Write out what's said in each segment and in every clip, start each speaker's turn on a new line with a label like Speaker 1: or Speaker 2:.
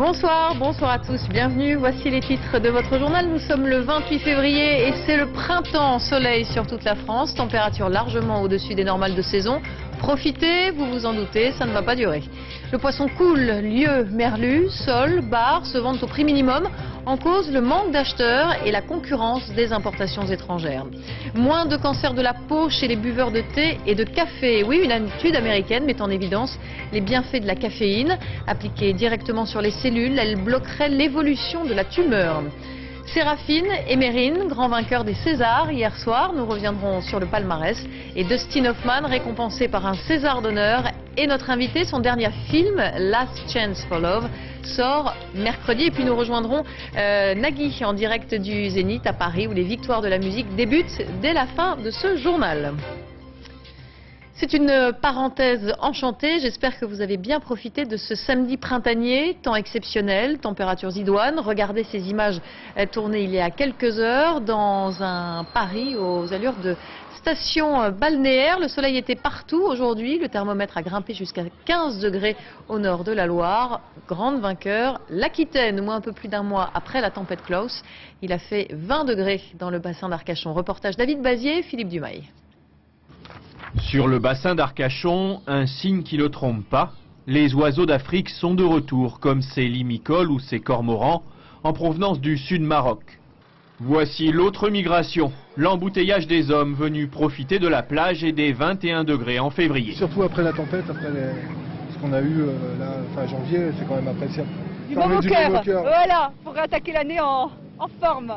Speaker 1: Bonsoir, bonsoir à tous, bienvenue. Voici les titres de votre journal. Nous sommes le 28 février et c'est le printemps, soleil sur toute la France, température largement au-dessus des normales de saison. Profitez, vous vous en doutez, ça ne va pas durer. Le poisson coule, lieu, merlu, sole, bar se vendent au prix minimum. En cause, le manque d'acheteurs et la concurrence des importations étrangères. Moins de cancer de la peau chez les buveurs de thé et de café. Oui, une étude américaine met en évidence les bienfaits de la caféine. Appliquée directement sur les cellules, elle bloquerait l'évolution de la tumeur. Séraphine et Mérine, grands vainqueurs des Césars hier soir. Nous reviendrons sur le palmarès. Et Dustin Hoffman, récompensé par un César d'honneur. Et notre invité, son dernier film, Last Chance for Love, sort mercredi. Et puis nous rejoindrons Nagui en direct du Zénith à Paris, où les victoires de la musique débutent dès la fin de ce journal. C'est une parenthèse enchantée, j'espère que vous avez bien profité de ce samedi printanier, temps exceptionnel, températures idoines. Regardez ces images tournées il y a quelques heures dans un Paris aux allures de station balnéaire. Le soleil était partout aujourd'hui, le thermomètre a grimpé jusqu'à 15 degrés au nord de la Loire. Grande vainqueur, l'Aquitaine, où un peu plus d'un mois après la tempête Klaus, il a fait 20 degrés dans le bassin d'Arcachon. Reportage David Bazier, Philippe Dumail.
Speaker 2: Sur le bassin d'Arcachon, un signe qui ne trompe pas. Les oiseaux d'Afrique sont de retour, comme ces limicoles ou ces cormorans, en provenance du sud Maroc. Voici l'autre migration, l'embouteillage des hommes venus profiter de la plage et des 21 degrés en février.
Speaker 3: Surtout après la tempête, après ce qu'on a eu là, fin janvier, c'est quand même appréciable.
Speaker 4: Du bon au cœur, voilà, pour attaquer l'année en forme.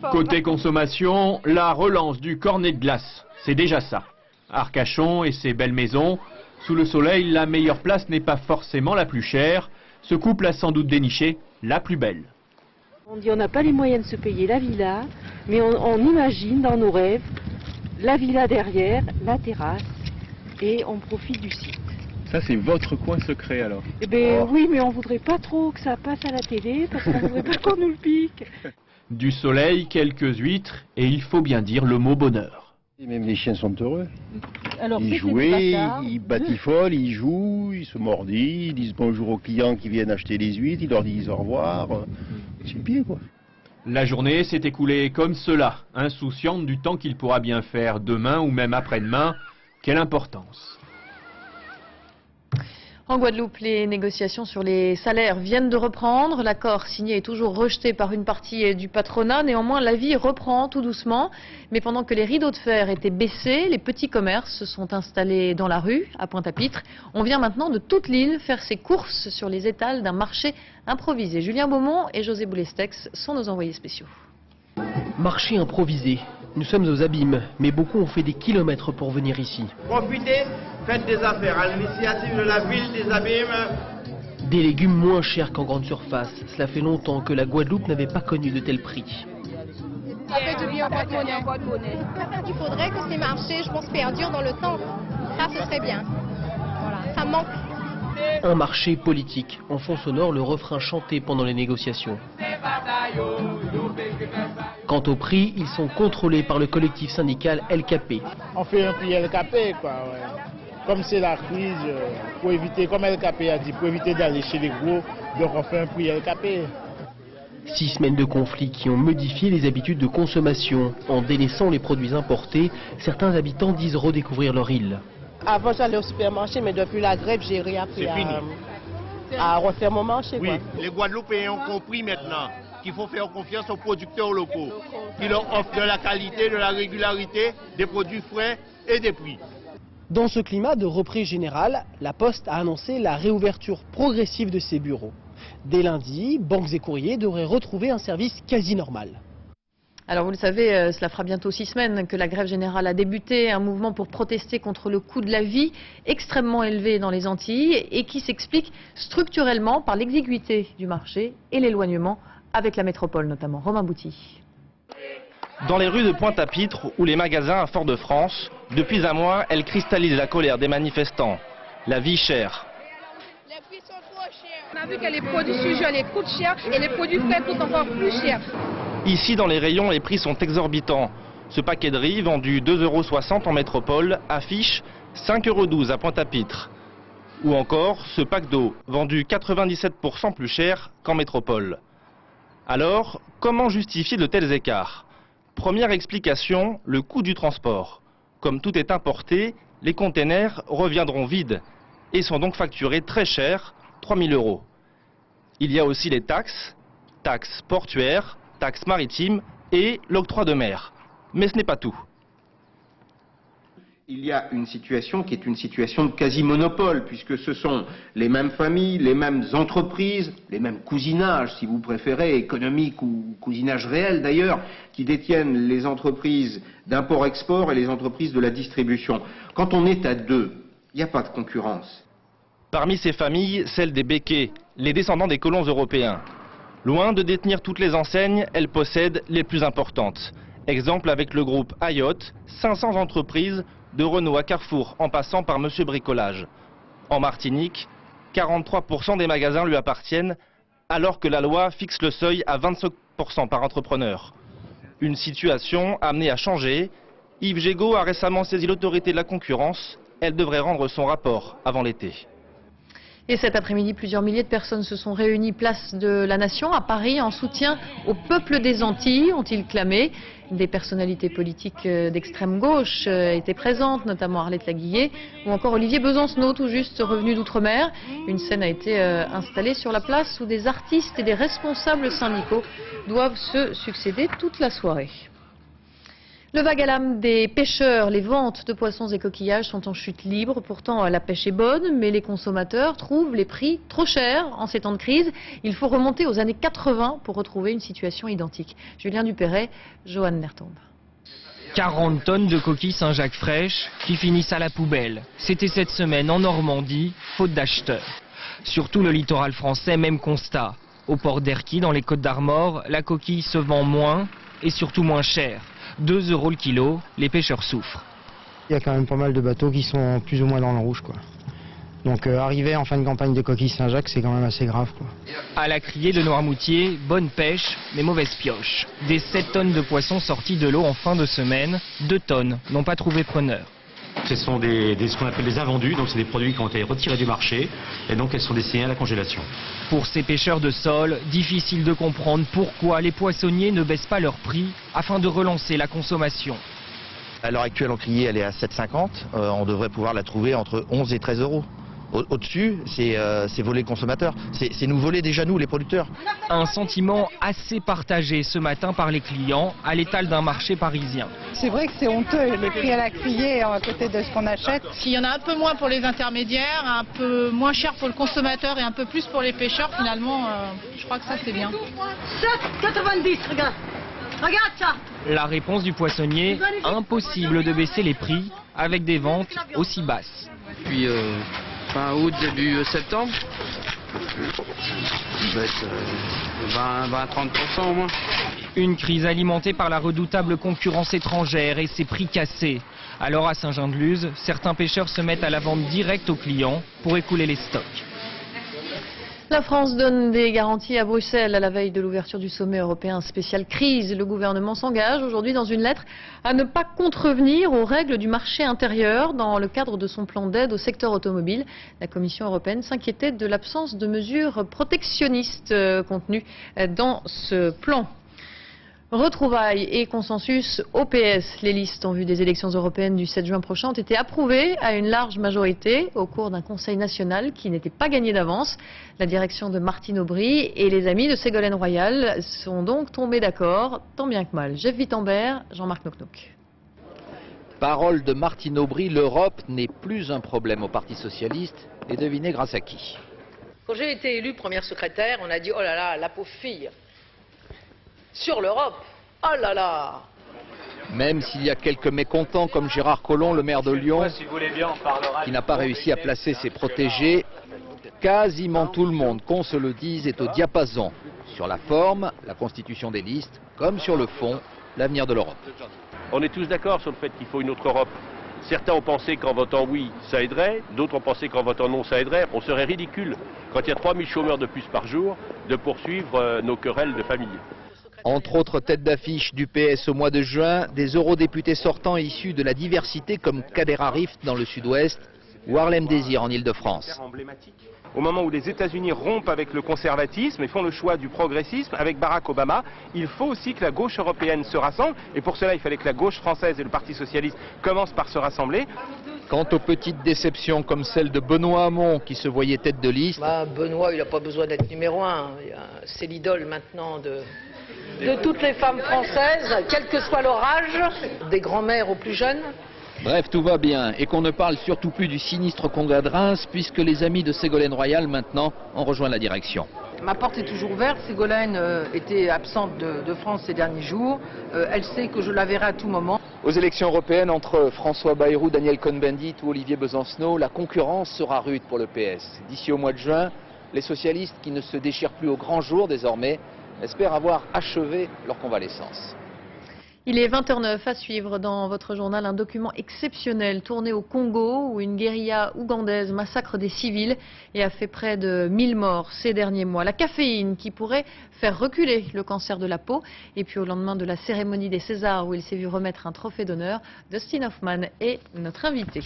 Speaker 2: Côté consommation, la relance du cornet de glace, c'est déjà ça. Arcachon et ses belles maisons, sous le soleil, la meilleure place n'est pas forcément la plus chère. Ce couple a sans doute déniché la plus belle.
Speaker 5: On dit on n'a pas les moyens de se payer la villa, mais on imagine dans nos rêves la villa derrière, la terrasse, et on profite du site.
Speaker 6: Ça c'est votre coin secret alors?
Speaker 5: Eh bien oui, mais on voudrait pas trop que ça passe à la télé, parce qu'on voudrait pas qu'on nous le pique.
Speaker 2: Du soleil, quelques huîtres, et il faut bien dire le mot bonheur.
Speaker 7: Et même les chiens sont heureux.
Speaker 5: Alors,
Speaker 7: ils jouaient, ils batifolent, ils jouent, ils se mordillent, ils disent bonjour aux clients qui viennent acheter les huîtres, ils leur disent au revoir. C'est bien quoi.
Speaker 2: La journée s'est écoulée comme cela, insouciante du temps qu'il pourra bien faire demain ou même après-demain. Quelle importance!
Speaker 1: En Guadeloupe, les négociations sur les salaires viennent de reprendre. L'accord signé est toujours rejeté par une partie du patronat. Néanmoins, la vie reprend tout doucement. Mais pendant que les rideaux de fer étaient baissés, les petits commerces se sont installés dans la rue, à Pointe-à-Pitre. On vient maintenant de toute l'île faire ses courses sur les étals d'un marché improvisé. Julien Beaumont et José Boulestex sont nos envoyés spéciaux.
Speaker 8: Marché improvisé. Nous sommes aux abîmes, mais beaucoup ont fait des kilomètres pour venir ici.
Speaker 9: Profitez, faites des affaires à l'initiative de la ville des abîmes.
Speaker 8: Des légumes moins chers qu'en grande surface. Cela fait longtemps que la Guadeloupe n'avait pas connu de tels prix.
Speaker 10: Ça fait du bien en porte-monnaie. Il faudrait que ces marchés, je pense, perdurent dans le temps. Ça, ce serait bien. Voilà, ça manque.
Speaker 8: Un marché politique. En fond sonore, le refrain chanté pendant les négociations. Quant au prix, ils sont contrôlés par le collectif syndical LKP.
Speaker 11: On fait un prix LKP, quoi. Ouais. Comme c'est la crise, pour éviter, comme LKP a dit, pour éviter d'aller chez les gros, donc on fait un prix LKP.
Speaker 8: 6 semaines de conflits qui ont modifié les habitudes de consommation. En délaissant les produits importés, certains habitants disent redécouvrir leur île.
Speaker 5: Avant j'allais au supermarché, mais depuis la grève, j'ai réappris à refaire mon marché.
Speaker 9: Oui,
Speaker 5: quoi.
Speaker 9: les Guadeloupéens ont compris maintenant qu'il faut faire confiance aux producteurs locaux, qui leur offrent de la qualité, de la régularité, des produits frais et des prix.
Speaker 8: Dans ce climat de reprise générale, la Poste a annoncé la réouverture progressive de ses bureaux. Dès lundi, banques et courriers devraient retrouver un service quasi normal.
Speaker 1: Alors vous le savez, cela fera bientôt 6 semaines que la grève générale a débuté, un mouvement pour protester contre le coût de la vie extrêmement élevé dans les Antilles et qui s'explique structurellement par l'exiguïté du marché et l'éloignement avec la métropole notamment. Romain Bouty.
Speaker 12: Dans les rues de Pointe-à-Pitre ou les magasins à Fort-de-France, depuis un mois, elle cristallise la colère des manifestants. La vie chère.
Speaker 10: Les prix sont trop chers. On a vu que les produits surgelés coûtent cher et les produits frais coûtent encore plus cher.
Speaker 12: Ici, dans les rayons, les prix sont exorbitants. Ce paquet de riz, vendu 2,60 € en métropole, affiche 5,12 € à Pointe-à-Pitre. Ou encore ce pack d'eau, vendu 97% plus cher qu'en métropole. Alors, comment justifier de tels écarts? Première explication, le coût du transport. Comme tout est importé, les containers reviendront vides et sont donc facturés très cher, 3 000 €. Il y a aussi les taxes, taxes portuaires, taxes maritimes et l'octroi de mer. Mais ce n'est pas tout.
Speaker 13: Il y a une situation qui est une situation de quasi-monopole, puisque ce sont les mêmes familles, les mêmes entreprises, les mêmes cousinages, si vous préférez, économiques ou cousinage réel d'ailleurs, qui détiennent les entreprises d'import-export et les entreprises de la distribution. Quand on est à deux, il n'y a pas de concurrence.
Speaker 12: Parmi ces familles, celle des Békés, les descendants des colons européens. Loin de détenir toutes les enseignes, elles possèdent les plus importantes. Exemple avec le groupe Ayotte, 500 entreprises, de Renault à Carrefour en passant par Monsieur Bricolage. En Martinique, 43% des magasins lui appartiennent, alors que la loi fixe le seuil à 25% par entrepreneur. Une situation amenée à changer. Yves Gégaud a récemment saisi l'autorité de la concurrence. Elle devrait rendre son rapport avant l'été.
Speaker 1: Et cet après-midi, plusieurs milliers de personnes se sont réunies place de la Nation à Paris en soutien au peuple des Antilles, ont-ils clamé. Des personnalités politiques d'extrême gauche étaient présentes, notamment Arlette Laguillet ou encore Olivier Besancenot, tout juste revenu d'outre-mer. Une scène a été installée sur la place où des artistes et des responsables syndicaux doivent se succéder toute la soirée. Le vague à l'âme des pêcheurs, les ventes de poissons et coquillages sont en chute libre. Pourtant, la pêche est bonne, mais les consommateurs trouvent les prix trop chers en ces temps de crise. Il faut remonter aux années 80 pour retrouver une situation identique. Julien Dupéret, Johan Nertombe.
Speaker 14: 40 tonnes de coquilles Saint-Jacques fraîches qui finissent à la poubelle. C'était cette semaine en Normandie, faute d'acheteurs. Sur tout le littoral français, même constat. Au port d'Erquy, dans les Côtes-d'Armor, la coquille se vend moins et surtout moins cher. 2 € le kilo, les pêcheurs souffrent.
Speaker 15: Il y a quand même pas mal de bateaux qui sont plus ou moins dans le rouge, quoi. Donc arriver en fin de campagne de coquilles Saint-Jacques, c'est quand même assez grave, quoi.
Speaker 14: À la criée de Noirmoutier, bonne pêche, mais mauvaise pioche. Des 7 tonnes de poissons sortis de l'eau en fin de semaine, 2 tonnes n'ont pas trouvé preneur.
Speaker 16: Ce sont ce qu'on appelle des invendus, donc c'est des produits qui ont été retirés du marché et donc elles sont destinées à la congélation.
Speaker 14: Pour ces pêcheurs de sol, difficile de comprendre pourquoi les poissonniers ne baissent pas leur prix afin de relancer la consommation.
Speaker 17: À l'heure actuelle, en criée, elle est à 7,50. On devrait pouvoir la trouver entre 11 et 13 €. Au-dessus, c'est voler le consommateur. C'est nous voler déjà nous, les producteurs.
Speaker 14: Un sentiment assez partagé ce matin par les clients à l'étal d'un marché parisien.
Speaker 4: C'est vrai que c'est honteux, les prix à la criée à côté de ce qu'on achète.
Speaker 18: S'il y en a un peu moins pour les intermédiaires, un peu moins cher pour le consommateur et un peu plus pour les pêcheurs, finalement, je crois que ça c'est bien.
Speaker 19: 7,90, regarde. Regarde ça.
Speaker 14: La réponse du poissonnier, impossible de baisser les prix avec des ventes aussi basses.
Speaker 20: Puis fin août, début septembre, ça va être 20-30% au moins.
Speaker 14: Une crise alimentée par la redoutable concurrence étrangère et ses prix cassés. Alors à Saint-Jean-de-Luz, certains pêcheurs se mettent à la vente directe aux clients pour écouler les stocks.
Speaker 1: La France donne des garanties à Bruxelles à la veille de l'ouverture du sommet européen spécial crise. Le gouvernement s'engage aujourd'hui dans une lettre à ne pas contrevenir aux règles du marché intérieur dans le cadre de son plan d'aide au secteur automobile. La Commission européenne s'inquiétait de l'absence de mesures protectionnistes contenues dans ce plan. Retrouvailles et consensus au PS. Les listes en vue des élections européennes du 7 juin prochain ont été approuvées à une large majorité au cours d'un conseil national qui n'était pas gagné d'avance. La direction de Martine Aubry et les amis de Ségolène Royal sont donc tombés d'accord, tant bien que mal. Jeff Wittenberg, Jean-Marc Nocnoc.
Speaker 21: Parole de Martine Aubry, l'Europe n'est plus un problème au Parti Socialiste. Et devinez grâce à qui?
Speaker 22: Quand j'ai été élue première secrétaire, on a dit « Oh là là, la pauvre fille !» Sur l'Europe, oh là là!
Speaker 21: Même s'il y a quelques mécontents comme Gérard Collomb, le maire de Lyon, qui n'a pas réussi à placer ses protégés, quasiment tout le monde, qu'on se le dise, est au diapason. Sur la forme, la constitution des listes, comme sur le fond, l'avenir de l'Europe.
Speaker 23: On est tous d'accord sur le fait qu'il faut une autre Europe. Certains ont pensé qu'en votant oui, ça aiderait, d'autres ont pensé qu'en votant non, ça aiderait. On serait ridicule, quand il y a 3000 chômeurs de plus par jour, de poursuivre nos querelles de famille.
Speaker 21: Entre autres têtes d'affiche du PS au mois de juin, des eurodéputés sortants issus de la diversité comme Kader Arif dans le sud-ouest ou Harlem Désir en Ile-de-France.
Speaker 12: Au moment où les États-Unis rompent avec le conservatisme et font le choix du progressisme avec Barack Obama, il faut aussi que la gauche européenne se rassemble. Et pour cela, il fallait que la gauche française et le Parti socialiste commencent par se rassembler.
Speaker 21: Quant aux petites déceptions comme celle de Benoît Hamon qui se voyait tête de liste.
Speaker 22: Benoît, il n'a pas besoin d'être numéro 1. C'est l'idole maintenant de toutes les femmes françaises, quel que soit leur âge, des grands-mères aux plus jeunes.
Speaker 21: Bref, tout va bien et qu'on ne parle surtout plus du sinistre congrès de Reims puisque les amis de Ségolène Royal maintenant ont rejoint la direction.
Speaker 22: Ma porte est toujours ouverte. Ségolène était absente de France ces derniers jours. Elle sait que je la verrai à tout moment.
Speaker 21: Aux élections européennes, entre François Bayrou, Daniel Cohn-Bendit ou Olivier Besancenot, la concurrence sera rude pour le PS. D'ici au mois de juin, les socialistes, qui ne se déchirent plus au grand jour désormais, espèrent avoir achevé leur convalescence.
Speaker 1: Il est 20h09, à suivre dans votre journal un document exceptionnel tourné au Congo où une guérilla ougandaise massacre des civils et a fait près de 1000 morts ces derniers mois. La caféine qui pourrait faire reculer le cancer de la peau. Et puis au lendemain de la cérémonie des Césars où il s'est vu remettre un trophée d'honneur, Dustin Hoffman est notre invité.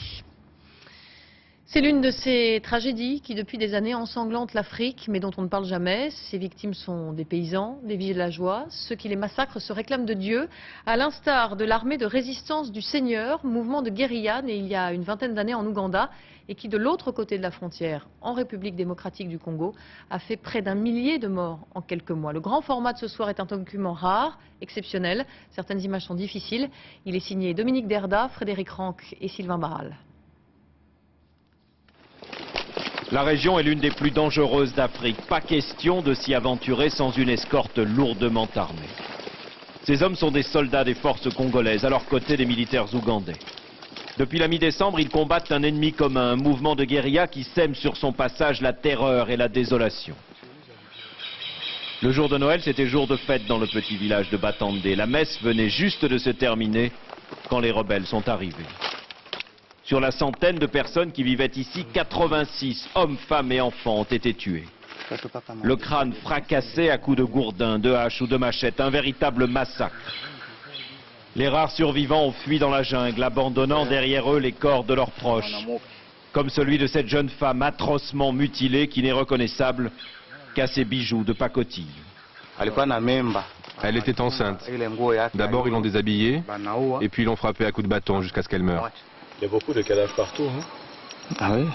Speaker 1: C'est l'une de ces tragédies qui, depuis des années, ensanglantent l'Afrique, mais dont on ne parle jamais. Ces victimes sont des paysans, des villageois. Ceux qui les massacrent se réclament de Dieu, à l'instar de l'armée de résistance du Seigneur, mouvement de guérilla né il y a une vingtaine d'années en Ouganda, et qui, de l'autre côté de la frontière, en République démocratique du Congo, a fait près d'1 millier de morts en quelques mois. Le grand format de ce soir est un document rare, exceptionnel. Certaines images sont difficiles. Il est signé Dominique Derda, Frédéric Ranck et Sylvain Barral.
Speaker 2: La région est l'une des plus dangereuses d'Afrique. Pas question de s'y aventurer sans une escorte lourdement armée. Ces hommes sont des soldats des forces congolaises, à leur côté des militaires ougandais. Depuis la mi-décembre, ils combattent un ennemi commun, un mouvement de guérilla qui sème sur son passage la terreur et la désolation. Le jour de Noël, c'était jour de fête dans le petit village de Batandé. La messe venait juste de se terminer quand les rebelles sont arrivés. Sur la centaine de personnes qui vivaient ici, 86 hommes, femmes et enfants ont été tués. Le crâne fracassé à coups de gourdin, de hache ou de machette, un véritable massacre. Les rares survivants ont fui dans la jungle, abandonnant derrière eux les corps de leurs proches, comme celui de cette jeune femme atrocement mutilée qui n'est reconnaissable qu'à ses bijoux de pacotille.
Speaker 3: Elle était enceinte. D'abord ils l'ont déshabillée, et puis ils l'ont frappée à coups de bâton jusqu'à ce qu'elle meure.
Speaker 6: Il y a beaucoup de cadavres partout. Hein?
Speaker 21: Ah oui?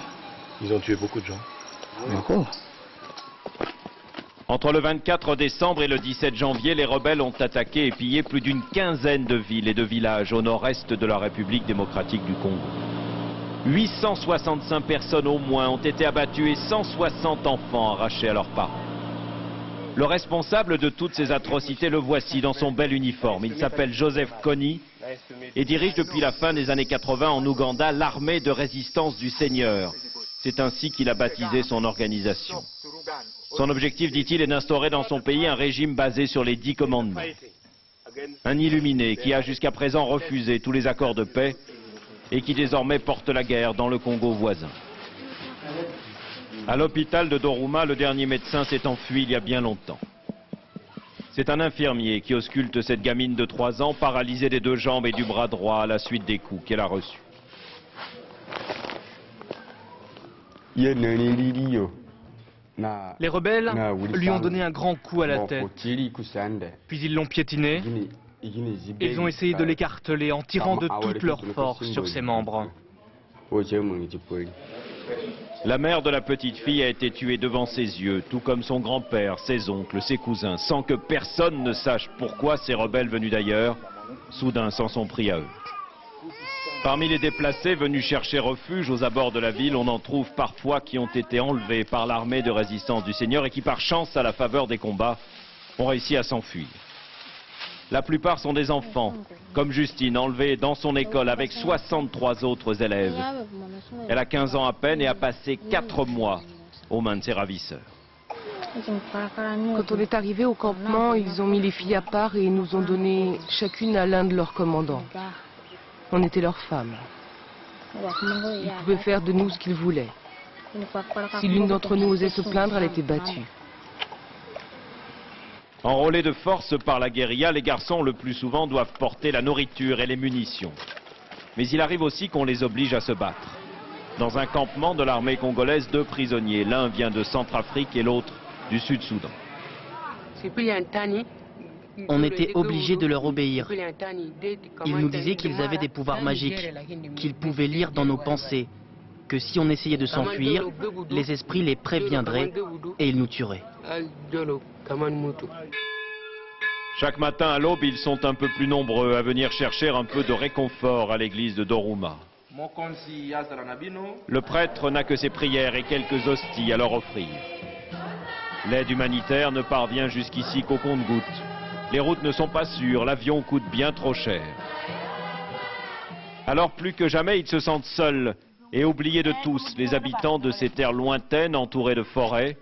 Speaker 6: Ils ont tué beaucoup de gens.
Speaker 21: Beaucoup.
Speaker 2: Entre le 24 décembre et le 17 janvier, les rebelles ont attaqué et pillé plus d'une quinzaine de villes et de villages au nord-est de la République démocratique du Congo. 865 personnes au moins ont été abattues et 160 enfants arrachés à leurs parents. Le responsable de toutes ces atrocités, le voici dans son bel uniforme. Il s'appelle Joseph Kony et dirige depuis la fin des années 80 en Ouganda l'armée de résistance du Seigneur. C'est ainsi qu'il a baptisé son organisation. Son objectif, dit-il, est d'instaurer dans son pays un régime basé sur les 10 commandements. Un illuminé qui a jusqu'à présent refusé tous les accords de paix et qui désormais porte la guerre dans le Congo voisin. À l'hôpital de Doruma, le dernier médecin s'est enfui il y a bien longtemps. C'est un infirmier qui ausculte cette gamine de 3 ans, paralysée des 2 jambes et du bras droit à la suite des coups qu'elle a reçus.
Speaker 14: Les rebelles lui ont donné un grand coup à la tête, puis ils l'ont piétiné et ils ont essayé de l'écarteler en tirant de toute leur force sur ses membres.
Speaker 2: La mère de la petite fille a été tuée devant ses yeux, tout comme son grand-père, ses oncles, ses cousins, sans que personne ne sache pourquoi ces rebelles venus d'ailleurs, soudain s'en sont pris à eux. Parmi les déplacés venus chercher refuge aux abords de la ville, on en trouve parfois qui ont été enlevés par l'armée de résistance du Seigneur et qui, par chance, à la faveur des combats, ont réussi à s'enfuir. La plupart sont des enfants, comme Justine, enlevée dans son école avec 63 autres élèves. Elle a 15 ans à peine et a passé 4 mois aux mains de ses ravisseurs.
Speaker 7: Quand on est arrivé au campement, ils ont mis les filles à part et nous ont donné chacune à l'un de leurs commandants. On était leurs femmes. Ils pouvaient faire de nous ce qu'ils voulaient. Si l'une d'entre nous osait se plaindre, elle était battue.
Speaker 2: Enrôlés de force par la guérilla, les garçons le plus souvent doivent porter la nourriture et les munitions. Mais il arrive aussi qu'on les oblige à se battre. Dans un campement de l'armée congolaise, 2 prisonniers. L'un vient de Centrafrique et l'autre du Sud-Soudan.
Speaker 5: On était obligés de leur obéir. Ils nous disaient qu'ils avaient des pouvoirs magiques, qu'ils pouvaient lire dans nos pensées, que si on essayait de s'enfuir, les esprits les préviendraient et ils nous tueraient.
Speaker 2: Chaque matin à l'aube, ils sont un peu plus nombreux à venir chercher un peu de réconfort à l'église de Doruma. Le prêtre n'a que ses prières et quelques hosties à leur offrir. L'aide humanitaire ne parvient jusqu'ici qu'au compte-gouttes. Les routes ne sont pas sûres, l'avion coûte bien trop cher. Alors plus que jamais, ils se sentent seuls et oubliés de tous, les habitants de ces terres lointaines entourées de forêts,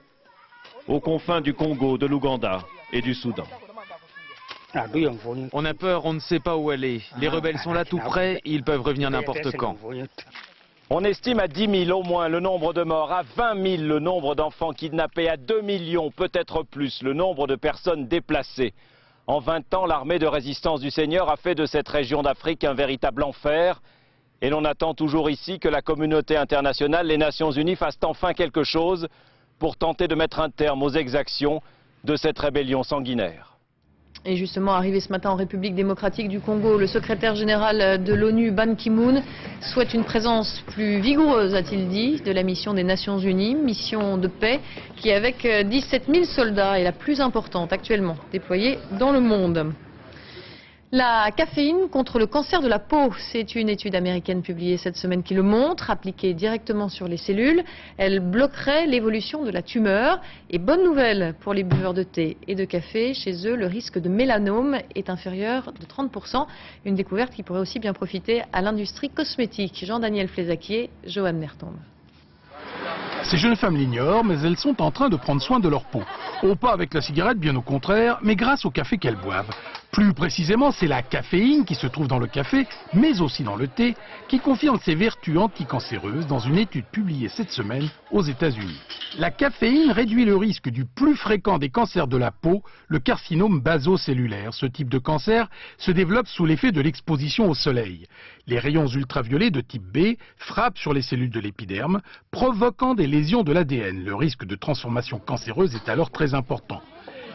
Speaker 2: aux confins du Congo, de l'Ouganda et du Soudan.
Speaker 9: On a peur, on ne sait pas où aller. Les rebelles sont là tout près, ils peuvent revenir n'importe quand.
Speaker 2: On estime à 10 000 au moins le nombre de morts, à 20 000 le nombre d'enfants kidnappés, à 2 millions, peut-être plus, le nombre de personnes déplacées. En 20 ans, l'armée de résistance du Seigneur a fait de cette région d'Afrique un véritable enfer. Et l'on attend toujours ici que la communauté internationale, les Nations Unies, fassent enfin quelque chose pour tenter de mettre un terme aux exactions de cette rébellion sanguinaire.
Speaker 1: Et justement, arrivé ce matin en République démocratique du Congo, le secrétaire général de l'ONU, Ban Ki-moon, souhaite une présence plus vigoureuse, a-t-il dit, de la mission des Nations Unies, mission de paix, qui avec 17 000 soldats est la plus importante actuellement déployée dans le monde. La caféine contre le cancer de la peau, c'est une étude américaine publiée cette semaine qui le montre, appliquée directement sur les cellules. Elle bloquerait l'évolution de la tumeur. Et bonne nouvelle pour les buveurs de thé et de café, chez eux, le risque de mélanome est inférieur de 30%. Une découverte qui pourrait aussi bien profiter à l'industrie cosmétique. Jean-Daniel Flézaquier, Johan Mertombe.
Speaker 11: Ces jeunes femmes l'ignorent, mais elles sont en train de prendre soin de leur peau. Pas avec la cigarette, bien au contraire, mais grâce au café qu'elles boivent. Plus précisément, c'est la caféine qui se trouve dans le café, mais aussi dans le thé, qui confirme ses vertus anticancéreuses dans une étude publiée cette semaine aux États-Unis. La caféine réduit le risque du plus fréquent des cancers de la peau, le carcinome basocellulaire. Ce type de cancer se développe sous l'effet de l'exposition au soleil. Les rayons ultraviolets de type B frappent sur les cellules de l'épiderme, provoquant des lésions de l'ADN. Le risque de transformation cancéreuse est alors très important.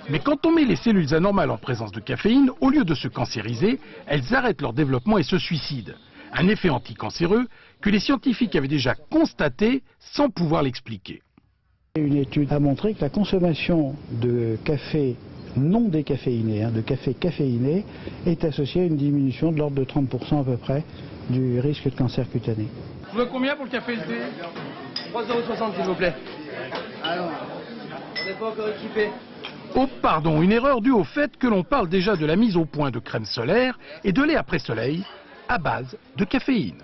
Speaker 11: Mais quand on met les cellules anormales en présence de caféine, au lieu de se cancériser, elles arrêtent leur développement et se suicident. Un effet anticancéreux que les scientifiques avaient déjà constaté sans pouvoir l'expliquer.
Speaker 24: Une étude a montré que la consommation de café non décaféiné, de café caféiné, est associée à une diminution de l'ordre de 30% à peu près du risque de cancer cutané.
Speaker 11: Vous voulez combien pour le café et le thé?
Speaker 5: 3,60 € s'il vous plaît. Alors, on n'est pas encore équipé.
Speaker 11: Oh pardon, une erreur due au fait que l'on parle déjà de la mise au point de crème solaire et de lait après soleil à base de caféine.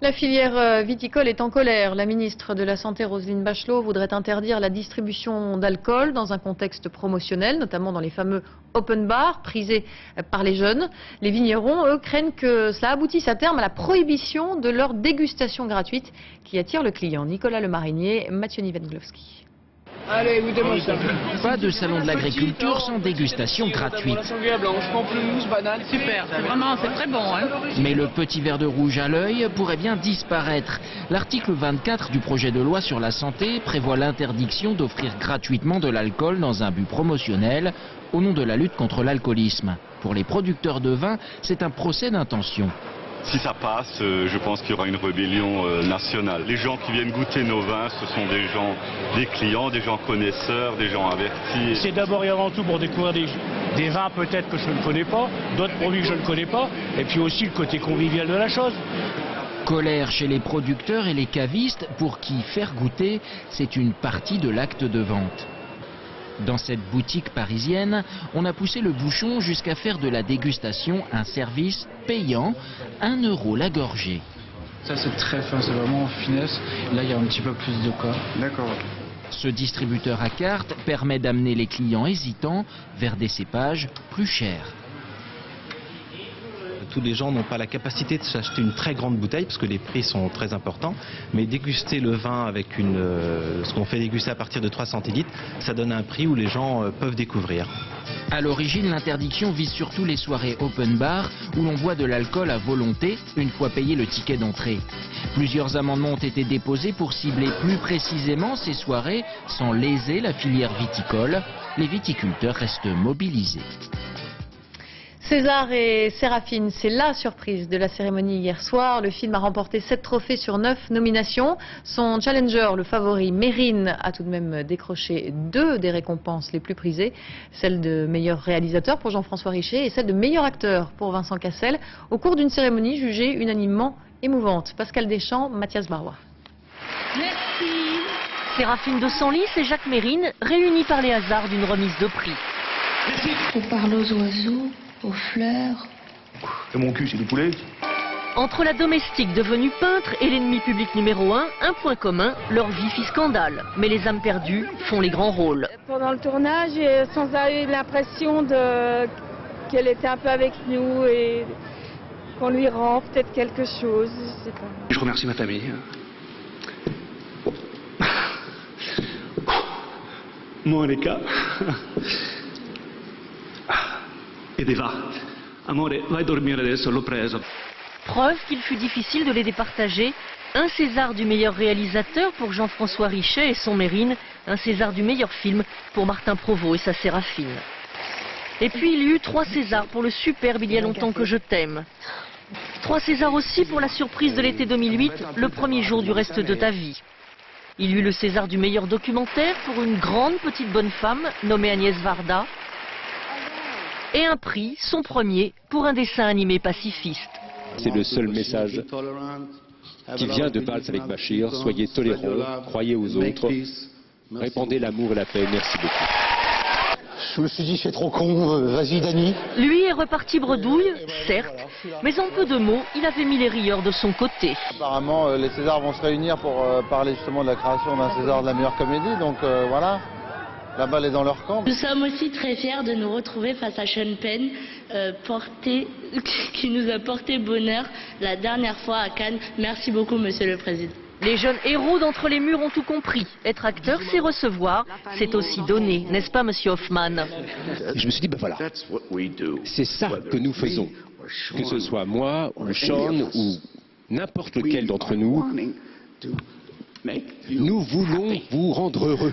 Speaker 1: La filière viticole est en colère. La ministre de la Santé, Roselyne Bachelot, voudrait interdire la distribution d'alcool dans un contexte promotionnel, notamment dans les fameux open bars prisés par les jeunes. Les vignerons, eux, craignent que cela aboutisse à terme à la prohibition de leur dégustation gratuite qui attire le client. Nicolas Lemarinier, Mathieu Nivenglowski.
Speaker 5: Allez, vous demandez ça.
Speaker 14: Pas de salon de l'agriculture sans dégustation gratuite.
Speaker 18: Super, c'est très bon. Hein.
Speaker 14: Mais le petit verre de rouge à l'œil pourrait bien disparaître. L'article 24 du projet de loi sur la santé prévoit l'interdiction d'offrir gratuitement de l'alcool dans un but promotionnel au nom de la lutte contre l'alcoolisme. Pour les producteurs de vin, c'est un procès d'intention.
Speaker 25: Si ça passe, je pense qu'il y aura une rébellion nationale. Les gens qui viennent goûter nos vins, ce sont des gens, des clients, des gens connaisseurs, des gens avertis.
Speaker 26: C'est d'abord et avant tout pour découvrir des vins peut-être que je ne connais pas, d'autres produits que je ne connais pas, et puis aussi le côté convivial de la chose.
Speaker 14: Colère chez les producteurs et les cavistes pour qui faire goûter, c'est une partie de l'acte de vente. Dans cette boutique parisienne, on a poussé le bouchon jusqu'à faire de la dégustation un service payant, 1 € la gorgée.
Speaker 27: Ça c'est très fin, c'est vraiment en finesse. Là il y a un petit peu plus de corps. D'accord.
Speaker 14: Ce distributeur à carte permet d'amener les clients hésitants vers des cépages plus chers.
Speaker 12: tous les gens n'ont pas la capacité de s'acheter une très grande bouteille parce que les prix sont très importants. Mais déguster le vin avec ce qu'on fait déguster à partir de 3 centilitres, ça donne un prix où les gens peuvent découvrir.
Speaker 4: À l'origine, l'interdiction vise surtout les soirées open bar où l'on boit de l'alcool à volonté une fois payé le ticket d'entrée. Plusieurs amendements ont été déposés pour cibler plus précisément ces soirées sans léser la filière viticole. Les viticulteurs restent mobilisés.
Speaker 1: César et Séraphine, c'est la surprise de la cérémonie hier soir. Le film a remporté 7 trophées sur 9 nominations. Son challenger, le favori Mérine, a tout de même décroché 2 des récompenses les plus prisées. Celle de meilleur réalisateur pour Jean-François Richet et celle de meilleur acteur pour Vincent Cassel, au cours d'une cérémonie jugée unanimement émouvante. Pascal Deschamps, Mathias Barois.
Speaker 8: Merci. Séraphine de Senlis et Jacques Mérine, réunis par les hasards d'une remise de prix.
Speaker 10: On parle aux oiseaux, aux fleurs.
Speaker 13: Et mon cul, c'est du poulet.
Speaker 8: Entre la domestique devenue peintre et l'ennemi public numéro 1, un point commun, leur vie fit scandale. Mais les âmes perdues font les grands rôles.
Speaker 15: Pendant le tournage, sans avoir eu l'impression qu'elle était un peu avec nous et qu'on lui rend peut-être quelque chose. Je sais pas.
Speaker 13: Je remercie ma famille. Monica. Ed Eva. Amore, vai a dormire adesso, l'ho preso.
Speaker 8: Preuve qu'il fut difficile de les départager. Un César du meilleur réalisateur pour Jean-François Richet et son Mérine. Un César du meilleur film pour Martin Provost et sa Séraphine. Et puis il y eut 3 Césars pour le superbe Il y a longtemps que je t'aime. 3 Césars aussi pour la surprise de l'été 2008, le premier jour du reste de ta vie. Il y eut le César du meilleur documentaire pour Une grande petite bonne femme, nommée Agnès Varda. Et un prix, son premier, pour un dessin animé pacifiste.
Speaker 16: C'est le seul message qui vient de Valse avec Bachir. Soyez tolérants, croyez aux autres, répandez l'amour et la paix. Merci beaucoup.
Speaker 17: Je me suis dit, c'est trop con, vas-y Dani.
Speaker 8: Lui est reparti bredouille, certes, mais en peu de mots, il avait mis les rieurs de son côté.
Speaker 28: Apparemment, les Césars vont se réunir pour parler justement de la création d'un César de la meilleure comédie, donc voilà, la balle est dans leur camp.
Speaker 10: Nous sommes aussi très fiers de nous retrouver face à Sean Penn, qui nous a porté bonheur la dernière fois à Cannes. Merci beaucoup, Monsieur le Président.
Speaker 8: Les jeunes héros d'Entre les murs ont tout compris. Être acteur, c'est recevoir, c'est aussi donner, n'est-ce pas, Monsieur Hoffman?
Speaker 16: Je me suis dit, ben voilà, c'est ça que nous faisons. Que ce soit moi, ou Sean, ou n'importe lequel d'entre nous, nous voulons vous rendre heureux.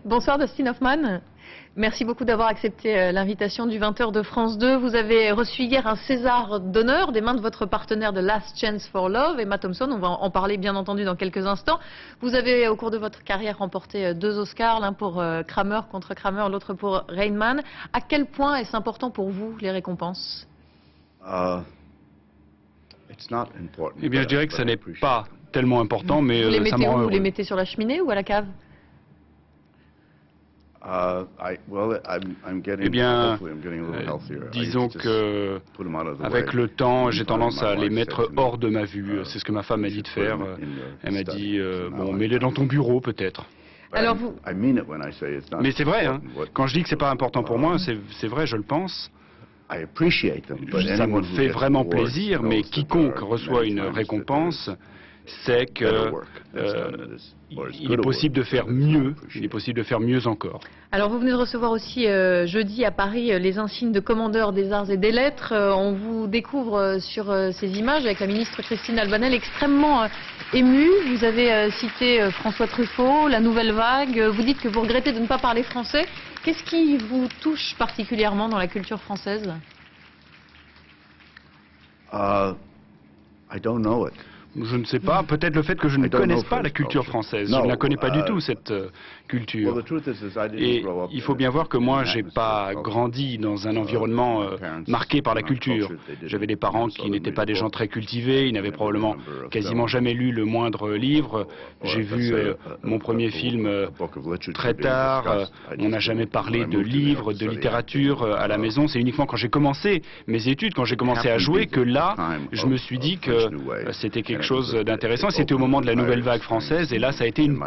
Speaker 1: Bonsoir Dustin Hoffman. Merci beaucoup d'avoir accepté l'invitation du 20h de France 2. Vous avez reçu hier un César d'honneur des mains de votre partenaire de Last Chance for Love, Emma Thompson. On va en parler bien entendu dans quelques instants. Vous avez au cours de votre carrière remporté 2 Oscars, l'un pour Kramer contre Kramer, l'autre pour Rain Man. À quel point est-ce important pour vous les récompenses?
Speaker 11: Eh bien, je dirais que ça n'est pas tellement important, mais
Speaker 1: vous les
Speaker 11: ça
Speaker 1: mettez
Speaker 11: me rend
Speaker 1: où? Vous
Speaker 11: heureux.
Speaker 1: les mettez sur la cheminée ou à la cave?
Speaker 11: Eh bien, disons que avec le temps, j'ai tendance à les mettre hors de ma vue. C'est ce que ma femme m'a dit de faire. Elle m'a dit, bon, mets-les dans ton bureau peut-être.
Speaker 1: Alors vous...
Speaker 11: Mais c'est vrai, hein. Quand je dis que c'est pas important pour moi, c'est vrai, je le pense. Ça me fait vraiment plaisir, mais quiconque reçoit une récompense sait que il est possible de faire mieux, il est possible de faire mieux encore.
Speaker 1: Alors vous venez de recevoir aussi jeudi à Paris les insignes de commandeur des arts et des lettres. On vous découvre sur ces images avec la ministre Christine Albanel extrêmement émue. Vous avez cité François Truffaut, la nouvelle vague. Vous dites que vous regrettez de ne pas parler français. Qu'est-ce qui vous touche particulièrement dans la culture française?
Speaker 11: Je ne sais pas, peut-être le fait que je ne connaisse pas la culture française. Je ne la connais pas du tout, cette culture. Et il faut bien voir que moi, je n'ai pas grandi dans un environnement marqué par la culture. J'avais des parents qui n'étaient pas des gens très cultivés, ils n'avaient probablement quasiment jamais lu le moindre livre. J'ai vu mon premier film très tard, on n'a jamais parlé de livres, de littérature à la maison. C'est uniquement quand j'ai commencé mes études, quand j'ai commencé à jouer, que là, je me suis dit que c'était quelque chose d'intéressant. C'était au moment de la nouvelle vague française et là ça a été une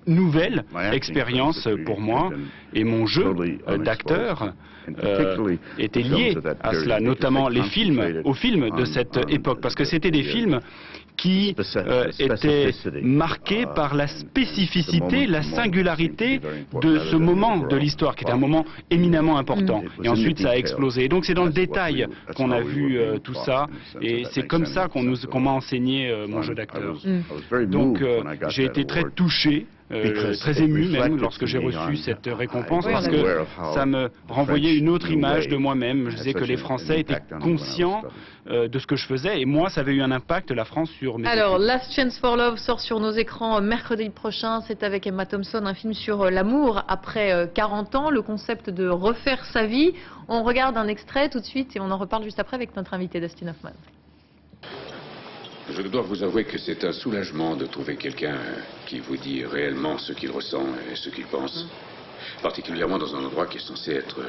Speaker 11: nouvelle expérience pour moi
Speaker 3: Et mon jeu d'acteur était lié à cela, notamment aux films de cette époque, parce que c'était des films qui étaient marqués par la spécificité, la singularité de ce moment de l'histoire, qui était un moment éminemment important. Et ensuite, ça a explosé. Et donc, c'est dans le détail qu'on a vu tout ça, et c'est comme ça qu'on m'a enseigné mon jeu d'acteur. Donc, j'ai été très touché, très ému même lorsque j'ai reçu cette récompense, parce que ça me renvoyait une autre image de moi-même. Je disais que les Français étaient conscients de ce que je faisais, et moi, ça avait eu un impact, la France, sur mes...
Speaker 1: Alors, Last Chance for Love sort sur nos écrans mercredi prochain. C'est avec Emma Thompson, un film sur l'amour après 40 ans, le concept de refaire sa vie. On regarde un extrait tout de suite et on en reparle juste après avec notre invité Dustin Hoffman.
Speaker 6: Je dois vous avouer que c'est un soulagement de trouver quelqu'un qui vous dit réellement ce qu'il ressent et ce qu'il pense. Particulièrement dans un endroit qui est censé être...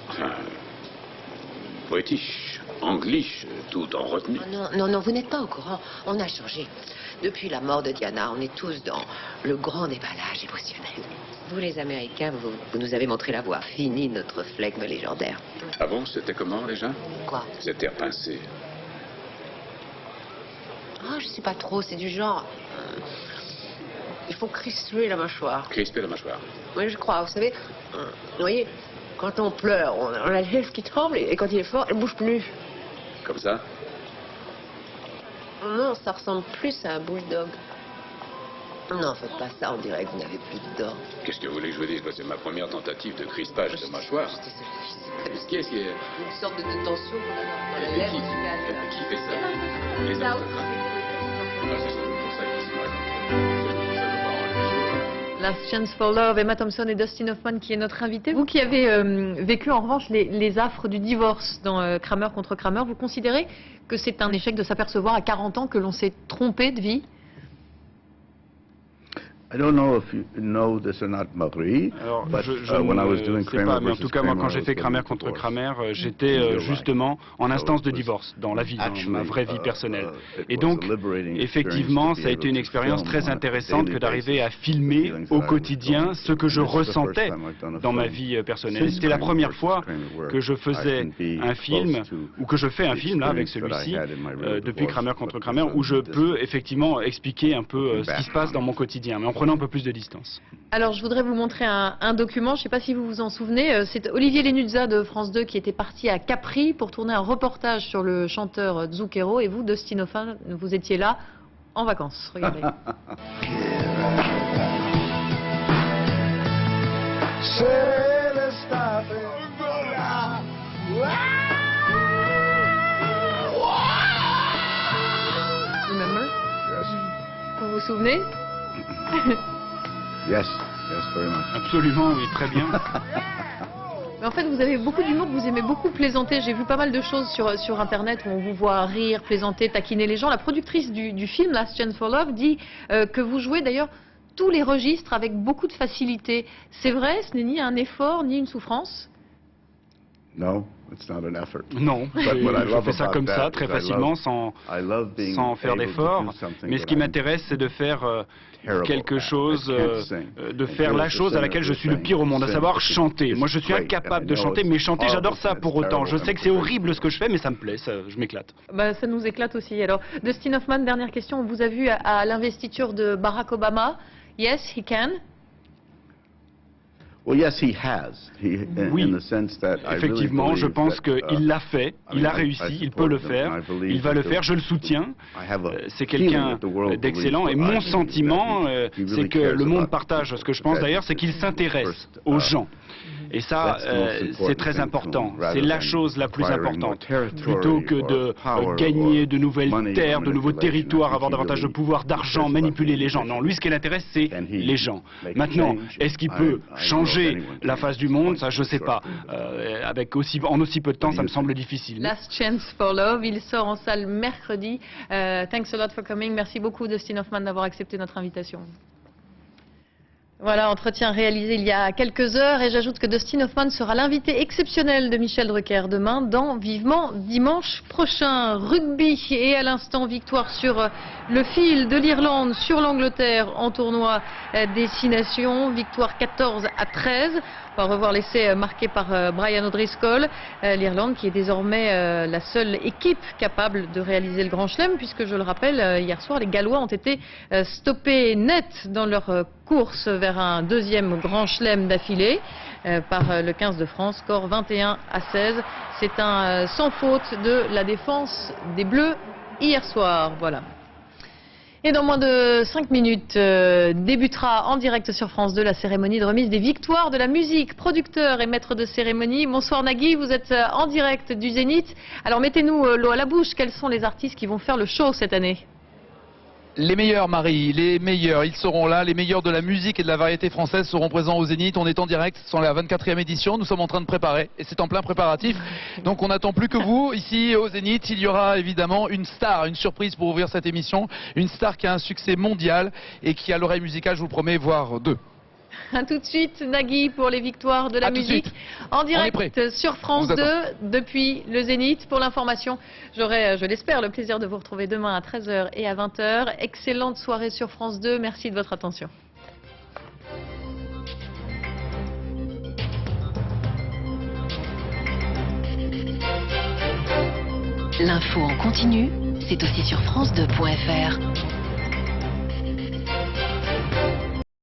Speaker 6: enfin... british, anglish, tout en retenue.
Speaker 7: Non, vous n'êtes pas au courant. On a changé. Depuis la mort de Diana, on est tous dans le grand déballage émotionnel. Vous, les Américains, vous nous avez montré la voie. Fini notre flegme légendaire.
Speaker 6: Ah bon, c'était comment déjà?
Speaker 7: Quoi?
Speaker 6: Cet air pincé.
Speaker 7: Ah, je sais pas trop, c'est du genre... il faut crisper la mâchoire.
Speaker 6: Crisper la mâchoire?
Speaker 7: Oui, je crois, vous savez... vous voyez, quand on pleure, on a la lèvre qui tremble, et quand il est fort, elle bouge plus.
Speaker 6: Comme ça?
Speaker 7: Non, ça ressemble plus à un bulldog. Non, faites pas ça, on dirait que vous n'avez plus de dents.
Speaker 6: Qu'est-ce que vous voulez que je vous dise? C'est ma première tentative de crispage de mâchoire. Qu'est-ce qui est...
Speaker 7: Une sorte de tension dans la lèvre.
Speaker 6: Qui fait ça? Les
Speaker 1: Last Chance for Love, Emma Thompson et Dustin Hoffman qui est notre invité. Vous qui avez vécu en revanche les affres du divorce dans Kramer contre Kramer, vous considérez que c'est un échec de s'apercevoir à 40 ans que l'on s'est trompé de vie?
Speaker 19: I don't know if you know this or not, Marie.
Speaker 3: Alors, je ne sais pas, mais en tout cas, moi, quand j'ai fait Kramer contre Kramer, j'étais justement en instance de divorce, dans la vie, dans ma vraie vie personnelle. Et donc, effectivement, ça a été une expérience très intéressante que d'arriver à filmer au quotidien ce que je ressentais dans ma vie personnelle. C'était la première fois que je faisais un film, ou que je fais un film, là, avec celui-ci, depuis Kramer contre Kramer, où je peux effectivement expliquer un peu ce qui se passe dans mon quotidien. Mais en prenant un peu plus de distance.
Speaker 1: Alors, je voudrais vous montrer un document, je ne sais pas si vous vous en souvenez, c'est Olivier Lenuzza de France 2 qui était parti à Capri pour tourner un reportage sur le chanteur Zucchero, et vous, Dustin Hoffman, vous étiez là en vacances. Regardez. Vous vous souvenez?
Speaker 19: Yes, very much.
Speaker 3: Absolument, oui, très bien.
Speaker 1: Mais en fait, vous avez beaucoup d'humour, vous aimez beaucoup plaisanter. J'ai vu pas mal de choses sur Internet où on vous voit rire, plaisanter, taquiner les gens. La productrice du film, Last Chance for Love, dit que vous jouez d'ailleurs tous les registres avec beaucoup de facilité. C'est vrai, ce n'est ni un effort, ni une souffrance?
Speaker 19: No, it's not an effort.
Speaker 3: Non, je fais ça comme ça, très facilement, sans faire d'effort. Mais ce qui m'intéresse, c'est de faire quelque chose, de faire la chose à laquelle je suis le pire au monde, à savoir chanter. Moi, je suis incapable de chanter, mais chanter, j'adore ça pour autant. Je sais que c'est horrible ce que je fais, mais ça me plaît, je m'éclate.
Speaker 1: Bah, ça nous éclate aussi. Alors, Dustin Hoffman, dernière question. On vous a vu à l'investiture de Barack Obama. Yes, he can.
Speaker 19: Well, yes, he has.
Speaker 3: Oui, effectivement, je pense qu'il l'a fait, il a réussi, il peut le faire, il va le faire, je le soutiens. C'est quelqu'un d'excellent et mon sentiment, c'est que le monde partage ce que je pense d'ailleurs, c'est qu'il s'intéresse aux gens. Et ça, c'est très important. C'est la chose la plus importante. Plutôt que de gagner de nouvelles terres, de nouveaux territoires, avoir davantage de pouvoir, d'argent, manipuler les gens. Non, lui, ce qui l'intéresse, c'est les gens. Maintenant, est-ce qu'il peut changer la face du monde? Ça, je ne sais pas. En aussi peu de temps, ça me semble difficile.
Speaker 1: Last Chance for Love, il sort en salle mercredi. Thanks a lot for coming. Merci beaucoup, Dustin Hoffman, d'avoir accepté notre invitation. Voilà, entretien réalisé il y a quelques heures et j'ajoute que Dustin Hoffman sera l'invité exceptionnel de Michel Drucker demain dans Vivement dimanche prochain. Rugby et à l'instant victoire sur le fil de l'Irlande sur l'Angleterre en tournoi Destination, victoire 14-13. On va revoir l'essai marqué par Brian O'Driscoll. L'Irlande qui est désormais la seule équipe capable de réaliser le Grand Chelem puisque je le rappelle, hier soir les Gallois ont été stoppés net dans leur course vers un deuxième Grand Chelem d'affilée par le 15 de France, score 21-16. C'est un sans faute de la défense des Bleus hier soir. Voilà. Et dans moins de 5 minutes, débutera en direct sur France 2 la cérémonie de remise des victoires de la musique. Producteur et maître de cérémonie, bonsoir Nagui, vous êtes en direct du Zénith. Alors mettez-nous l'eau à la bouche, quels sont les artistes qui vont faire le show cette année ?
Speaker 2: Les meilleurs, Marie, les meilleurs, ils seront là, les meilleurs de la musique et de la variété française seront présents au Zénith. On est en direct, c'est la 24e édition, nous sommes en train de préparer et c'est en plein préparatif. Donc on n'attend plus que vous. Ici au Zénith, il y aura évidemment une star, une surprise pour ouvrir cette émission. Une star qui a un succès mondial et qui a l'oreille musicale, je vous promets, voire deux.
Speaker 1: A tout de suite, Nagui, pour les victoires de la musique. En direct sur France 2, depuis le Zénith. Pour l'information, j'aurai, je l'espère, le plaisir de vous retrouver demain à 13h et à 20h. Excellente soirée sur France 2. Merci de votre attention.
Speaker 5: L'info en continu, c'est aussi sur France2.fr.